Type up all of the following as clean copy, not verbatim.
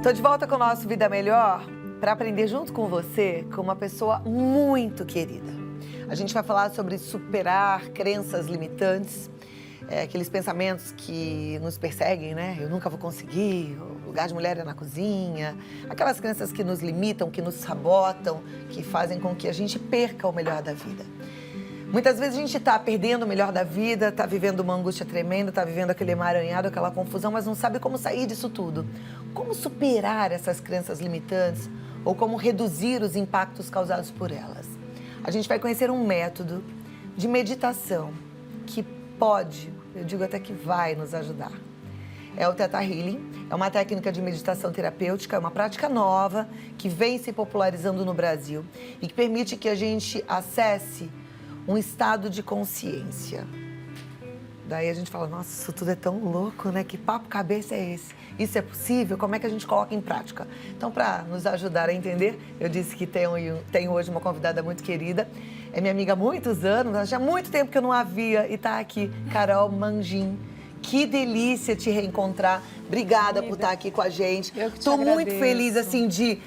Tô de volta com o nosso Vida Melhor para aprender junto com você com uma pessoa muito querida. A gente vai falar sobre superar crenças limitantes, aqueles pensamentos que nos perseguem, né? Eu nunca vou conseguir, o lugar de mulher é na cozinha, aquelas crenças que nos limitam, que nos sabotam, que fazem com que a gente perca o melhor da vida. Muitas vezes a gente está perdendo o melhor da vida, está vivendo uma angústia tremenda, está vivendo aquele emaranhado, aquela confusão, mas não sabe como sair disso tudo. Como superar essas crenças limitantes ou como reduzir os impactos causados por elas? A gente vai conhecer um método de meditação que pode, eu digo até que vai nos ajudar. É o Theta Healing, é uma técnica de meditação terapêutica, é uma prática nova que vem se popularizando no Brasil e que permite que a gente acesse um estado de consciência. Daí a gente fala, nossa, isso tudo é tão louco, né? Que papo cabeça é esse? Isso é possível? Como é que a gente coloca em prática? Então, para nos ajudar a entender, eu disse que tenho hoje uma convidada muito querida. É minha amiga há muitos anos, já há muito tempo que eu não a via e está aqui, Carol Mangin. Que delícia te reencontrar. Obrigada por estar aqui com a gente. Estou muito feliz, assim, de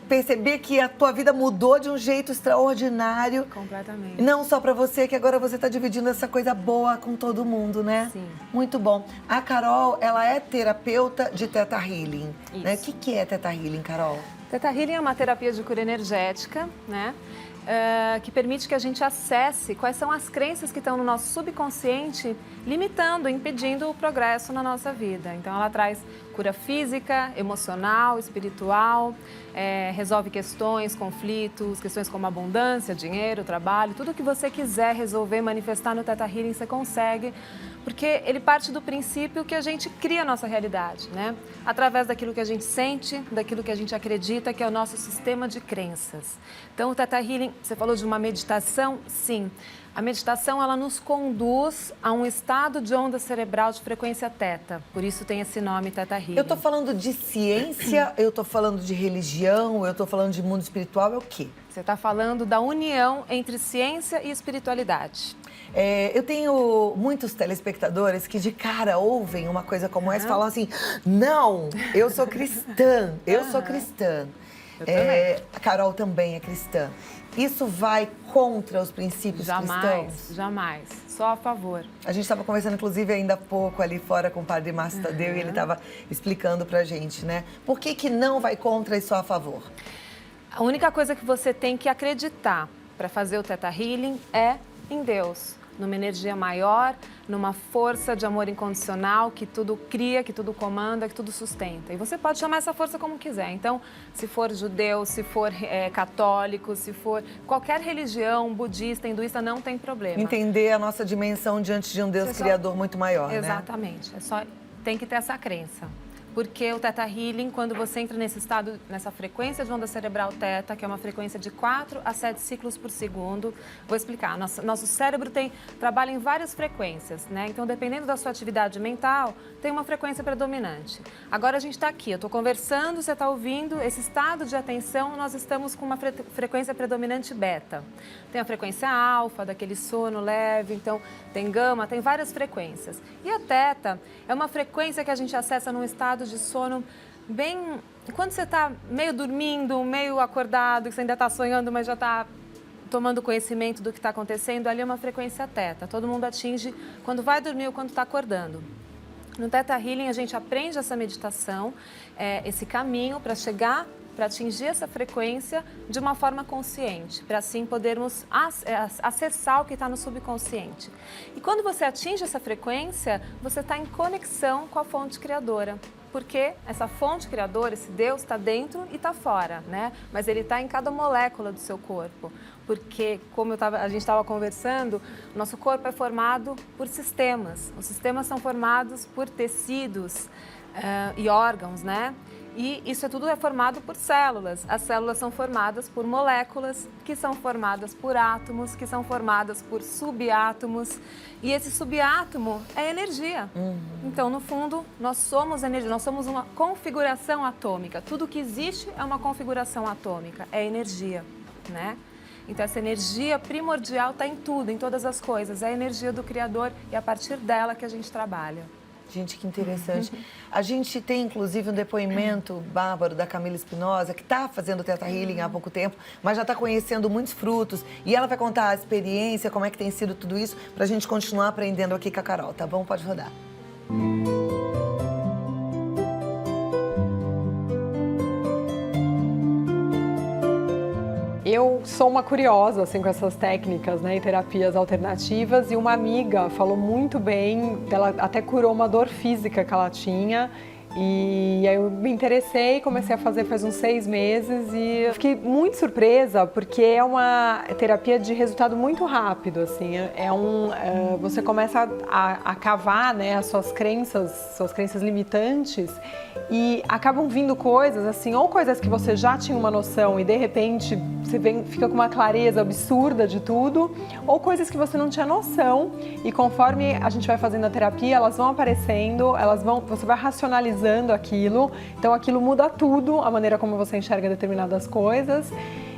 perceber que a tua vida mudou de um jeito extraordinário. Completamente. Não só para você, que agora você está dividindo essa coisa boa com todo mundo, né? Sim. Muito bom. A Carol, ela é terapeuta de Theta Healing. Isso. Né? O que é Theta Healing, Carol? Theta Healing é uma terapia de cura energética, né? Que permite que a gente acesse quais são as crenças que estão no nosso subconsciente, limitando, impedindo o progresso na nossa vida. Então, ela traz cura física, emocional, espiritual, resolve questões, conflitos, questões como abundância, dinheiro, trabalho, tudo que você quiser resolver, manifestar no Theta Healing, você consegue, porque ele parte do princípio que a gente cria a nossa realidade, né? Através daquilo que a gente sente, daquilo que a gente acredita, que é o nosso sistema de crenças. Então, o Theta Healing, você falou de uma meditação? Sim. A meditação, ela nos conduz a um estado de onda cerebral de frequência teta. Por isso tem esse nome, Theta Healing. Eu tô falando de ciência, eu tô falando de religião, eu tô falando de mundo espiritual, é o quê? Você está falando da união entre ciência e espiritualidade. Eu tenho muitos telespectadores que de cara ouvem uma coisa como essa e falam assim, não, eu sou cristã, eu sou cristã. A Carol também é cristã. Isso vai contra os princípios cristãos? Jamais, jamais. Só a favor. A gente estava conversando, inclusive, ainda há pouco ali fora com o padre Márcio Tadeu e ele estava explicando pra gente, né? Por que não vai contra e só a favor? A única coisa que você tem que acreditar para fazer o Theta Healing é em Deus, numa energia maior, numa força de amor incondicional que tudo cria, que tudo comanda, que tudo sustenta. E você pode chamar essa força como quiser. Então, se for judeu, se for católico, se for qualquer religião, budista, hinduísta, não tem problema. Entender a nossa dimensão diante de um Deus criador muito maior, né? Exatamente. Tem que ter essa crença. Porque o Theta Healing, quando você entra nesse estado, nessa frequência de onda cerebral teta, que é uma frequência de 4 a 7 ciclos por segundo, vou explicar. Nosso cérebro trabalha em várias frequências, né? Então, dependendo da sua atividade mental, tem uma frequência predominante. Agora a gente está aqui, eu estou conversando, você está ouvindo, esse estado de atenção, nós estamos com uma frequência predominante beta. Tem a frequência alfa, daquele sono leve, então tem gama, tem várias frequências. E a teta é uma frequência que a gente acessa num estado de sono bem... Quando você está meio dormindo, meio acordado, que você ainda está sonhando, mas já está tomando conhecimento do que está acontecendo, ali é uma frequência teta. Todo mundo atinge quando vai dormir ou quando está acordando. No Theta Healing, a gente aprende essa meditação, esse caminho para chegar, para atingir essa frequência de uma forma consciente, para assim podermos acessar o que está no subconsciente. E quando você atinge essa frequência, você está em conexão com a fonte criadora. Porque essa fonte criadora, esse Deus, está dentro e está fora, né? Mas ele está em cada molécula do seu corpo. Porque, como a gente estava conversando, o nosso corpo é formado por sistemas. Os sistemas são formados por tecidos e órgãos, né? E isso tudo é formado por células. As células são formadas por moléculas, que são formadas por átomos, que são formadas por subátomos. E esse subátomo é energia. Então, no fundo, nós somos energia, nós somos uma configuração atômica. Tudo que existe é uma configuração atômica, é energia, né? Então, essa energia primordial está em tudo, em todas as coisas. É a energia do Criador e é a partir dela que a gente trabalha. Gente, que interessante. A gente tem, inclusive, um depoimento bárbaro da Camila Espinosa, que está fazendo Theta Healing há pouco tempo, mas já está conhecendo muitos frutos. E ela vai contar a experiência, como é que tem sido tudo isso, para a gente continuar aprendendo aqui com a Carol, tá bom? Pode rodar. Eu sou uma curiosa, assim, com essas técnicas, né, e terapias alternativas, e uma amiga falou muito bem, ela até curou uma dor física que ela tinha, e aí eu me interessei, comecei a fazer faz uns 6 meses e eu fiquei muito surpresa porque é uma terapia de resultado muito rápido, assim, você começa a cavar, né, as suas crenças limitantes e acabam vindo coisas, assim, ou coisas que você já tinha uma noção e de repente você fica com uma clareza absurda de tudo, ou coisas que você não tinha noção e conforme a gente vai fazendo a terapia, elas vão aparecendo, você vai racionalizando aquilo, então aquilo muda tudo, a maneira como você enxerga determinadas coisas.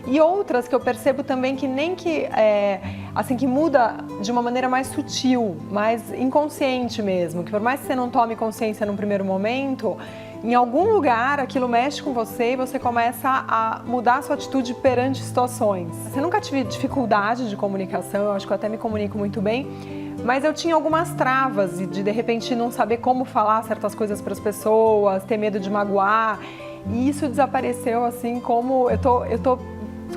E outras que eu percebo também que que muda de uma maneira mais sutil, mais inconsciente mesmo, que por mais que você não tome consciência num primeiro momento, em algum lugar aquilo mexe com você e você começa a mudar a sua atitude perante situações. Eu nunca tive dificuldade de comunicação, eu acho que eu até me comunico muito bem, mas eu tinha algumas travas de repente não saber como falar certas coisas para as pessoas, ter medo de magoar, e isso desapareceu assim como eu tô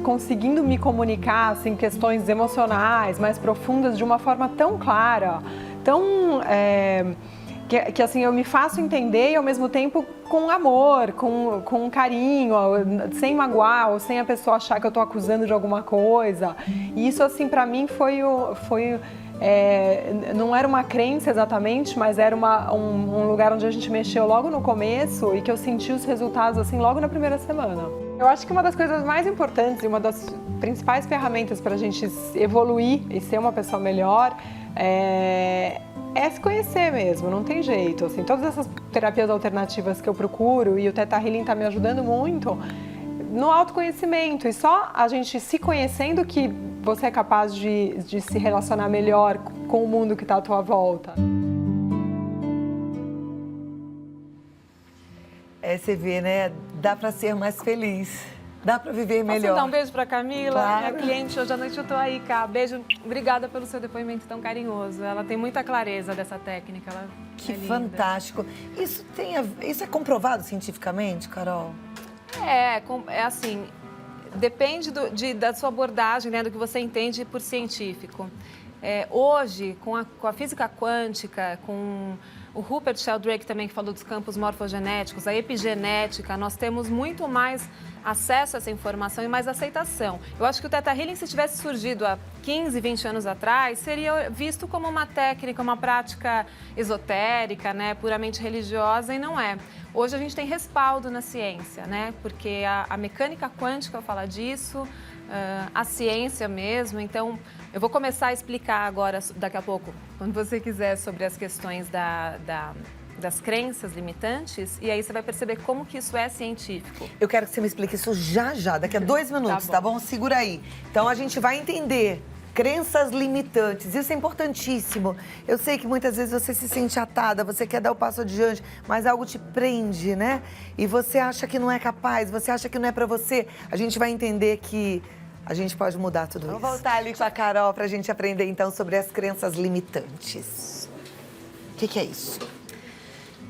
conseguindo me comunicar assim, questões emocionais mais profundas de uma forma tão clara, tão que assim eu me faço entender e ao mesmo tempo com amor, com carinho, sem magoar ou sem a pessoa achar que eu tô acusando de alguma coisa. E isso assim para mim foi não era uma crença exatamente, mas era um lugar onde a gente mexeu logo no começo e que eu senti os resultados assim logo na primeira semana. Eu acho que uma das coisas mais importantes e uma das principais ferramentas para a gente evoluir e ser uma pessoa melhor é se conhecer mesmo, não tem jeito. Assim, todas essas terapias alternativas que eu procuro e o Theta Healing está me ajudando muito no autoconhecimento e só a gente se conhecendo que você é capaz de se relacionar melhor com o mundo que está à tua volta. Você vê, né? Dá para ser mais feliz. Dá para viver melhor. Posso dar um beijo para Camila? Claro. Minha cliente, hoje à noite eu tô aí, Cá. Beijo. Obrigada pelo seu depoimento tão carinhoso. Ela tem muita clareza dessa técnica. Ela que linda. Fantástico. Isso é comprovado cientificamente, Carol? É assim, depende da sua abordagem, né, do que você entende por científico. Hoje, com a física quântica, com o Rupert Sheldrake também, que falou dos campos morfogenéticos, a epigenética, nós temos muito mais acesso a essa informação e mais aceitação. Eu acho que o Theta Healing, se tivesse surgido há 15, 20 anos atrás, seria visto como uma técnica, uma prática esotérica, né, puramente religiosa, e não é. Hoje a gente tem respaldo na ciência, né, porque a mecânica quântica fala disso, a ciência mesmo. Então, eu vou começar a explicar agora, daqui a pouco, quando você quiser, sobre as questões das crenças limitantes, e aí você vai perceber como que isso é científico. Eu quero que você me explique isso já, daqui a 2 minutos, tá bom? Segura aí. Então, a gente vai entender crenças limitantes, isso é importantíssimo. Eu sei que muitas vezes você se sente atada, você quer dar o passo adiante, mas algo te prende, né? E você acha que não é capaz, você acha que não é pra você. A gente vai entender que a gente pode mudar tudo isso. Vamos voltar ali com a Carol pra gente aprender então sobre as crenças limitantes. O que é isso?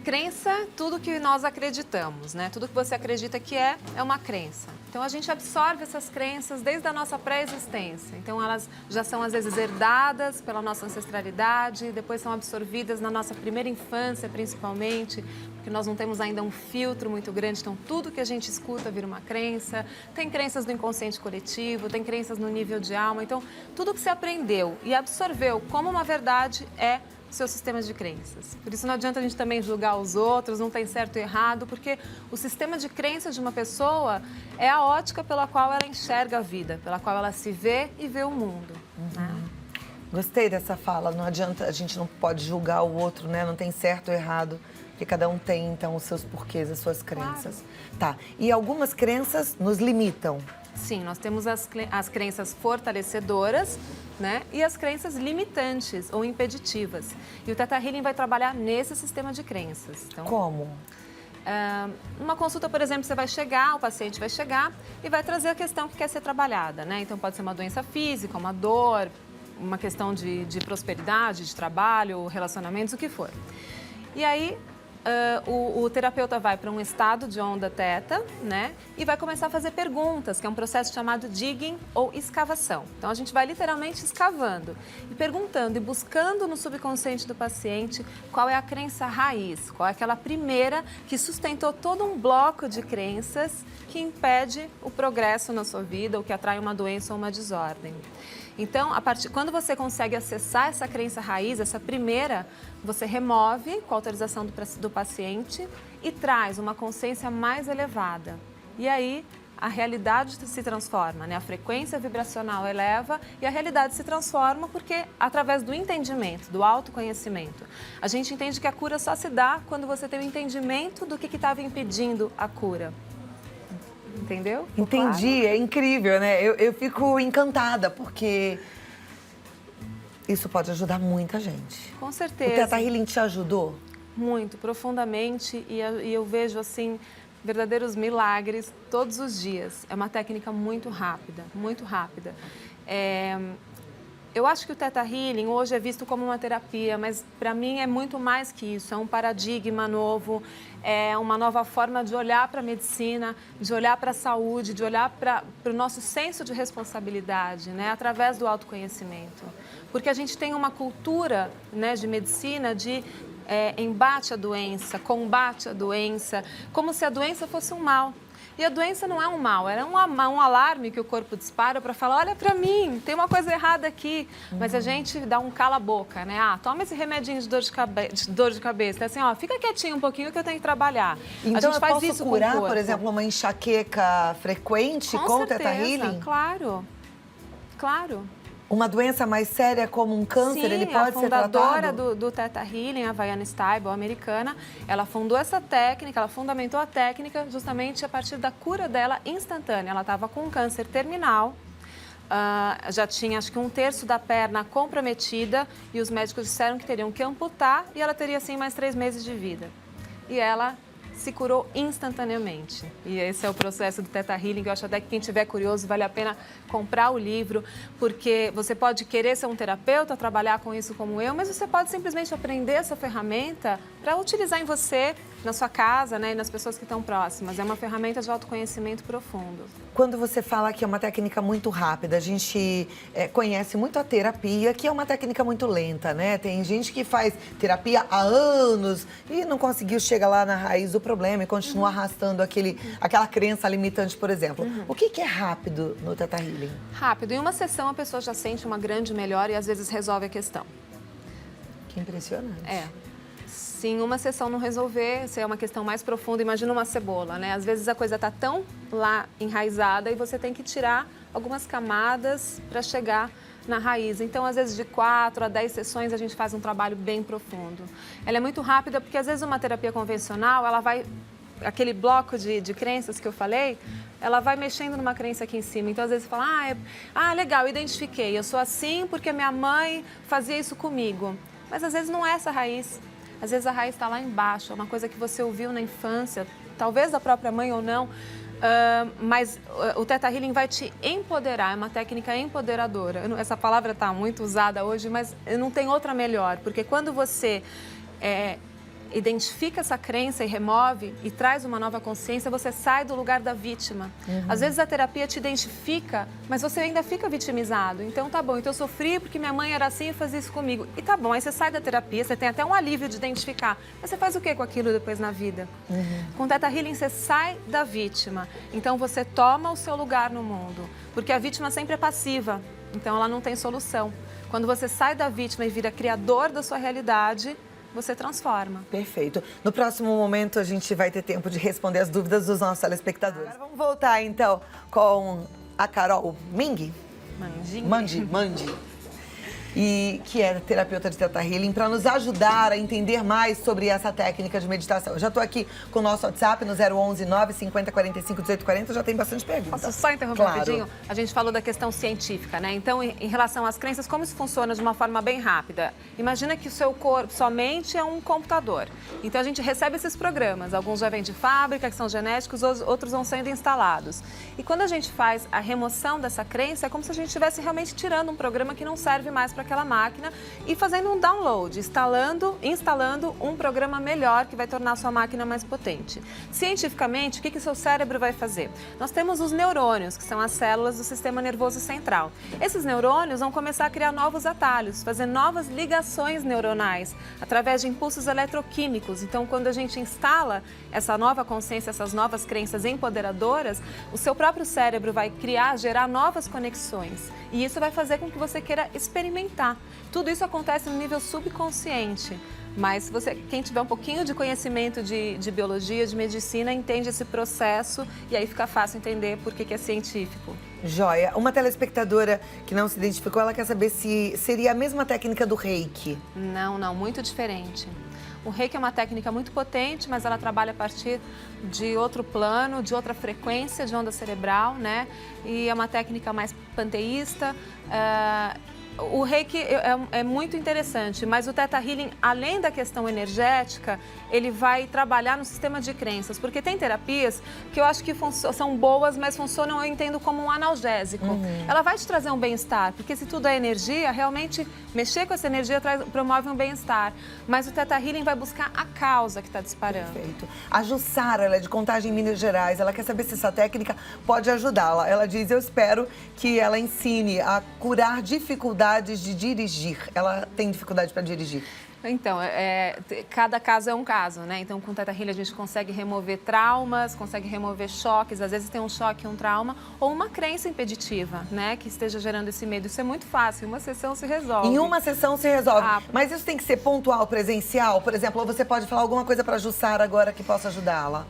Crença, tudo que nós acreditamos, né? Tudo que você acredita que é uma crença. Então, a gente absorve essas crenças desde a nossa pré-existência. Então, elas já são, às vezes, herdadas pela nossa ancestralidade, depois são absorvidas na nossa primeira infância, principalmente, porque nós não temos ainda um filtro muito grande. Então, tudo que a gente escuta vira uma crença. Tem crenças do inconsciente coletivo, tem crenças no nível de alma. Então, tudo que você aprendeu e absorveu como uma verdade é seus sistemas de crenças. Por isso não adianta a gente também julgar os outros, não tem certo e errado, porque o sistema de crenças de uma pessoa é a ótica pela qual ela enxerga a vida, pela qual ela se vê e vê o mundo. Né? Gostei dessa fala, não adianta, a gente não pode julgar o outro, né? Não tem certo ou errado, porque cada um tem, então, os seus porquês, as suas crenças. Claro. Tá, e algumas crenças nos limitam. Sim, nós temos as crenças fortalecedoras né? E as crenças limitantes ou impeditivas. E o Theta Healing vai trabalhar nesse sistema de crenças. Então, Como? Numa consulta, por exemplo, o paciente vai chegar e vai trazer a questão que quer ser trabalhada, né? Então, pode ser uma doença física, uma dor, uma questão de prosperidade, de trabalho, relacionamentos, o que for. E aí, o terapeuta vai para um estado de onda teta, né? E vai começar a fazer perguntas, que é um processo chamado digging ou escavação. Então, a gente vai literalmente escavando e perguntando e buscando no subconsciente do paciente qual é a crença raiz, qual é aquela primeira que sustentou todo um bloco de crenças que impede o progresso na sua vida ou que atrai uma doença ou uma desordem. Então, quando você consegue acessar essa crença raiz, essa primeira, você remove com a autorização do paciente e traz uma consciência mais elevada. E aí, a realidade se transforma, né? A frequência vibracional eleva e a realidade se transforma porque, através do entendimento, do autoconhecimento, a gente entende que a cura só se dá quando você tem o entendimento do que estava impedindo a cura. Entendeu? Entendi, Claro. é incrível, né? Eu fico encantada, porque isso pode ajudar muita gente. Com O certeza. Theta Healing te ajudou? Muito, profundamente, e eu vejo, assim, verdadeiros milagres todos os dias. É uma técnica muito rápida, muito rápida. Eu acho que o Theta Healing hoje é visto como uma terapia, mas para mim é muito mais que isso. É um paradigma novo, é uma nova forma de olhar para a medicina, de olhar para a saúde, de olhar para o nosso senso de responsabilidade, né, através do autoconhecimento. Porque a gente tem uma cultura, né, de medicina de embate à doença, combate à doença, como se a doença fosse um mal. E a doença não é um mal, era um alarme que o corpo dispara para falar, olha para mim, tem uma coisa errada aqui. Mas a gente dá um cala-boca, né? Toma esse remedinho de dor de cabeça. Assim, fica quietinho um pouquinho que eu tenho que trabalhar. Então a gente eu faz posso isso curar, com o corpo. por exemplo, uma enxaqueca frequente com o Theta Healing? Claro, claro. Uma doença mais séria como um câncer, Sim, ele pode ser tratado? a fundadora do Theta Healing, a Viviane Steibel, americana, ela fundou essa técnica, ela fundamentou a técnica justamente a partir da cura dela instantânea. Ela estava com um câncer terminal, já tinha acho que 1/3 da perna comprometida e os médicos disseram que teriam que amputar e ela teria assim mais 3 meses de vida. E ela se curou instantaneamente. E esse é o processo do Theta Healing, que eu acho até que quem tiver curioso vale a pena comprar o livro, porque você pode querer ser um terapeuta, trabalhar com isso como eu, mas você pode simplesmente aprender essa ferramenta para utilizar em você, na sua casa, né, e nas pessoas que estão próximas. É uma ferramenta de autoconhecimento profundo. Quando você fala que é uma técnica muito rápida, a gente conhece muito a terapia, que é uma técnica muito lenta, né? Tem gente que faz terapia há anos e não conseguiu chegar lá na raiz do problema e continua arrastando aquela crença limitante, por exemplo. O que é rápido no Theta Healing? Rápido. Em uma sessão, a pessoa já sente uma grande melhora e às vezes resolve a questão. Que impressionante. Se em uma sessão não resolver, se é uma questão mais profunda, imagina uma cebola, né? Às vezes a coisa está tão lá enraizada e você tem que tirar algumas camadas para chegar na raiz. Então, às vezes, de 4 a 10 sessões, a gente faz um trabalho bem profundo. Ela é muito rápida porque, às vezes, uma terapia convencional, ela vai... Aquele bloco de crenças que eu falei, ela vai mexendo numa crença aqui em cima. Então, às vezes, você fala, legal, identifiquei. Eu sou assim porque minha mãe fazia isso comigo. Mas, às vezes, não é essa raiz. Às vezes a raiz está lá embaixo, é uma coisa que você ouviu na infância, talvez da própria mãe ou não, mas o Theta Healing vai te empoderar, é uma técnica empoderadora. Essa palavra está muito usada hoje, mas não tem outra melhor, porque quando você identifica essa crença e remove e traz uma nova consciência, você sai do lugar da vítima. Às vezes a terapia te identifica, mas você ainda fica vitimizado. Então tá bom, então eu sofri porque minha mãe era assim e fazia isso comigo. E tá bom, aí você sai da terapia, você tem até um alívio de identificar. Mas você faz o que com aquilo depois na vida? Com o Theta Healing você sai da vítima. Então você toma o seu lugar no mundo. Porque a vítima sempre é passiva, então ela não tem solução. Quando você sai da vítima e vira criador da sua realidade, você transforma. Perfeito. No próximo momento, a gente vai ter tempo de responder as dúvidas dos nossos telespectadores. Agora vamos voltar, então, com a Carol Ming. Mandinho. Mandi. e que é terapeuta de Theta Healing, para nos ajudar a entender mais sobre essa técnica de meditação. Eu já estou aqui com o nosso WhatsApp no 011 950 45 18 40, já tem bastante perguntas. Posso só interromper rapidinho? A gente falou da questão científica, né? Então, em relação às crenças, como isso funciona de uma forma bem rápida? Imagina que o seu corpo, sua mente é um computador. Então, a gente recebe esses programas. Alguns já vêm de fábrica, que são genéticos, outros vão sendo instalados. E quando a gente faz a remoção dessa crença, é como se a gente estivesse realmente tirando um programa que não serve mais para aquela máquina e fazendo um download, instalando um programa melhor que vai tornar a sua máquina mais potente. Cientificamente, o que o seu cérebro vai fazer? Nós temos os neurônios, que são as células do sistema nervoso central. Esses neurônios vão começar a criar novos atalhos, fazer novas ligações neuronais através de impulsos eletroquímicos. Então, quando a gente instala essa nova consciência, essas novas crenças empoderadoras, o seu próprio cérebro vai gerar novas conexões. E isso vai fazer com que você queira experimentar. Tudo isso acontece no nível subconsciente. Mas quem tiver um pouquinho de conhecimento de biologia, de medicina, entende esse processo e aí fica fácil entender por que é científico. Joia. Uma telespectadora que não se identificou, ela quer saber se seria a mesma técnica do Reiki. Não, muito diferente. O Reiki é uma técnica muito potente, mas ela trabalha a partir de outro plano, de outra frequência de onda cerebral, né? E é uma técnica mais panteísta. O Reiki é muito interessante, mas o Theta Healing, além da questão energética, ele vai trabalhar no sistema de crenças, porque tem terapias que eu acho que são boas, mas funcionam, eu entendo, como um analgésico. Ela vai te trazer um bem-estar, porque se tudo é energia, realmente mexer com essa energia promove um bem-estar. Mas o Theta Healing vai buscar a causa que está disparando. Perfeito. A Jussara, ela é de Contagem, Minas Gerais, ela quer saber se essa técnica pode ajudá-la. Ela diz, eu espero que ela ensine a curar dificuldades de dirigir. Ela tem dificuldade para dirigir. Então, cada caso é um caso, né? Então, com o Theta Healing a gente consegue remover traumas, consegue remover choques, às vezes tem um choque, um trauma, ou uma crença impeditiva, né? Que esteja gerando esse medo. Isso é muito fácil, uma sessão se resolve. Em uma sessão se resolve. Mas isso tem que ser pontual, presencial? Por exemplo, ou você pode falar alguma coisa para a Jussara agora que possa ajudá-la?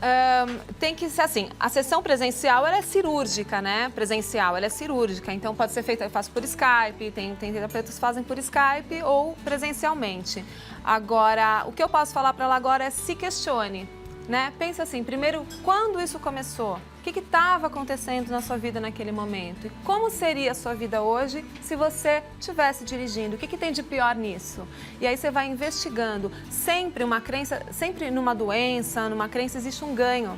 Tem que ser assim, a sessão presencial, ela é cirúrgica, né? Presencial, ela é cirúrgica, então pode ser feita, eu faço por Skype, tem terapeutas que fazem por Skype ou presencialmente. Agora, o que eu posso falar para ela agora é se questione, né? Pensa assim, primeiro, quando isso começou? O que estava acontecendo na sua vida naquele momento? E como seria a sua vida hoje se você estivesse dirigindo? O que tem de pior nisso? E aí você vai investigando. Sempre uma crença, sempre numa doença, numa crença, existe um ganho.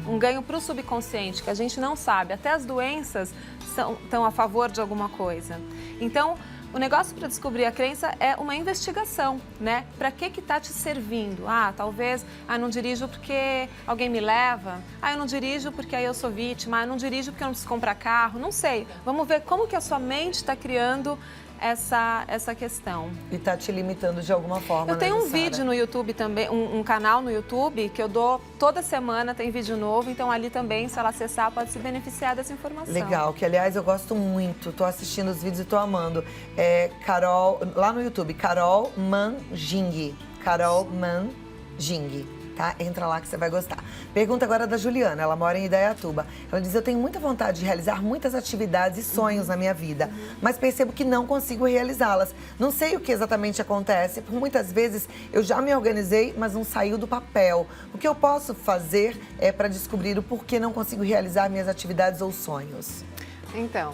Um ganho para o subconsciente, que a gente não sabe. Até as doenças estão a favor de alguma coisa. Então, o negócio para descobrir a crença é uma investigação, né? Para que está te servindo? Talvez, eu não dirijo porque alguém me leva. Eu não dirijo porque aí eu sou vítima. Eu não dirijo porque eu não preciso comprar carro. Não sei. Vamos ver como que a sua mente está criando essa questão. E está te limitando de alguma forma, Eu tenho né, um vídeo no YouTube também, um canal no YouTube que eu dou toda semana, tem vídeo novo, então ali também, se ela acessar, pode se beneficiar dessa informação. Legal, que aliás eu gosto muito, tô assistindo os vídeos e tô amando. Carol, lá no YouTube, Carol Manjing. Carol Manjing. Tá? Entra lá que você vai gostar. Pergunta agora da Juliana, ela mora em Indaiatuba. Ela diz, eu tenho muita vontade de realizar muitas atividades e sonhos na minha vida, mas percebo que não consigo realizá-las. Não sei o que exatamente acontece, por muitas vezes eu já me organizei, mas não saiu do papel. O que eu posso fazer para descobrir o porquê não consigo realizar minhas atividades ou sonhos? Então,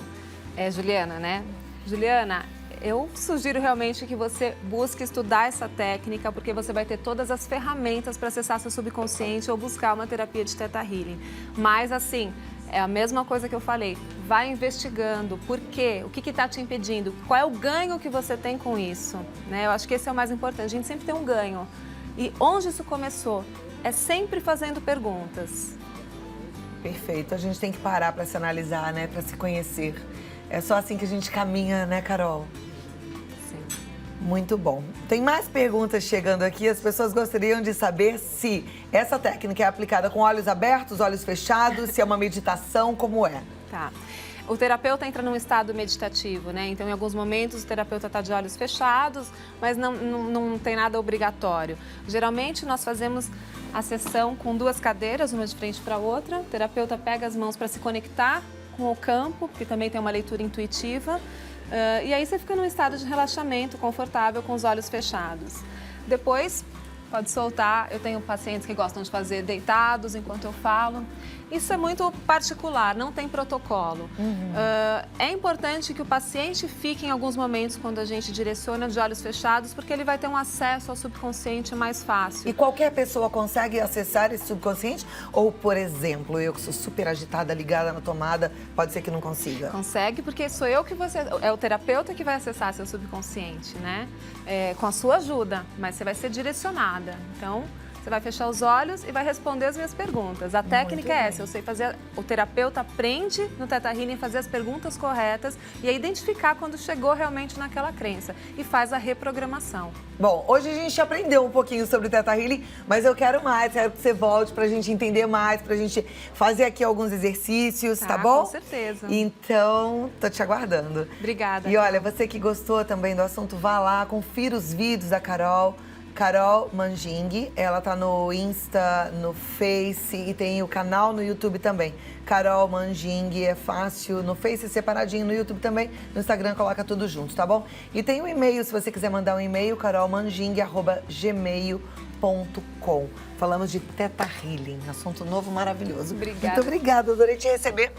Juliana, né? Juliana, eu sugiro realmente que você busque estudar essa técnica, porque você vai ter todas as ferramentas para acessar seu subconsciente ou buscar uma terapia de Theta Healing. Mas, assim, é a mesma coisa que eu falei. Vai investigando. Por quê? O que está te impedindo? Qual é o ganho que você tem com isso? Né? Eu acho que esse é o mais importante. A gente sempre tem um ganho. E onde isso começou? É sempre fazendo perguntas. Perfeito. A gente tem que parar para se analisar, né? Para se conhecer. É só assim que a gente caminha, né, Carol? Muito bom. Tem mais perguntas chegando aqui. As pessoas gostariam de saber se essa técnica é aplicada com olhos abertos, olhos fechados, se é uma meditação, como é? Tá. O terapeuta entra num estado meditativo, né? Então, em alguns momentos, o terapeuta está de olhos fechados, mas não tem nada obrigatório. Geralmente, nós fazemos a sessão com 2 cadeiras, uma de frente para a outra. O terapeuta pega as mãos para se conectar com o campo, porque também tem uma leitura intuitiva. E aí você fica num estado de relaxamento confortável com os olhos fechados. Depois, pode soltar. Eu tenho pacientes que gostam de fazer deitados enquanto eu falo. Isso é muito particular, não tem protocolo. É importante que o paciente fique em alguns momentos quando a gente direciona de olhos fechados, porque ele vai ter um acesso ao subconsciente mais fácil. E qualquer pessoa consegue acessar esse subconsciente? Ou, por exemplo, eu que sou super agitada, ligada na tomada, pode ser que não consiga? Consegue, porque sou eu que você... É o terapeuta que vai acessar seu subconsciente, né? Com a sua ajuda, mas você vai ser direcionada. Então, você vai fechar os olhos e vai responder as minhas perguntas. A técnica é essa, eu sei fazer... O terapeuta aprende no Theta Healing a fazer as perguntas corretas e a identificar quando chegou realmente naquela crença. E faz a reprogramação. Bom, hoje a gente aprendeu um pouquinho sobre o Theta Healing, mas eu quero mais, quero que você volte pra gente entender mais, pra gente fazer aqui alguns exercícios, tá bom? Com certeza. Então, tô te aguardando. Obrigada. E olha, você que gostou também do assunto, vá lá, confira os vídeos da Carol. Carol Manjing, ela tá no Insta, no Face e tem o canal no YouTube também. Carol Manjing, é fácil, no Face separadinho, no YouTube também, no Instagram coloca tudo junto, tá bom? E tem um e-mail, se você quiser mandar um e-mail, carolmanjing@gmail.com. Falamos de Theta Healing, assunto novo maravilhoso. Obrigada. Muito obrigada, adorei te receber.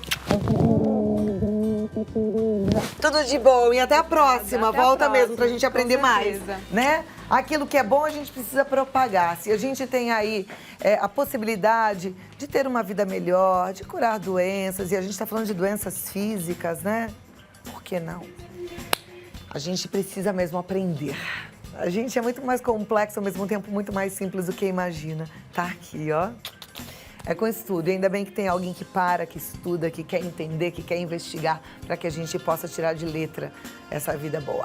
Tudo de bom e até a próxima. Até a Volta próxima, mesmo pra gente aprender com mais, certeza. né? Aquilo que é bom a gente precisa propagar. Se a gente tem aí a possibilidade de ter uma vida melhor, de curar doenças, e a gente tá falando de doenças físicas, né? Por que não? A gente precisa mesmo aprender. A gente é muito mais complexo, ao mesmo tempo muito mais simples do que imagina. Tá aqui, ó. É com estudo. E ainda bem que tem alguém que para, que estuda, que quer entender, que quer investigar, para que a gente possa tirar de letra essa vida boa.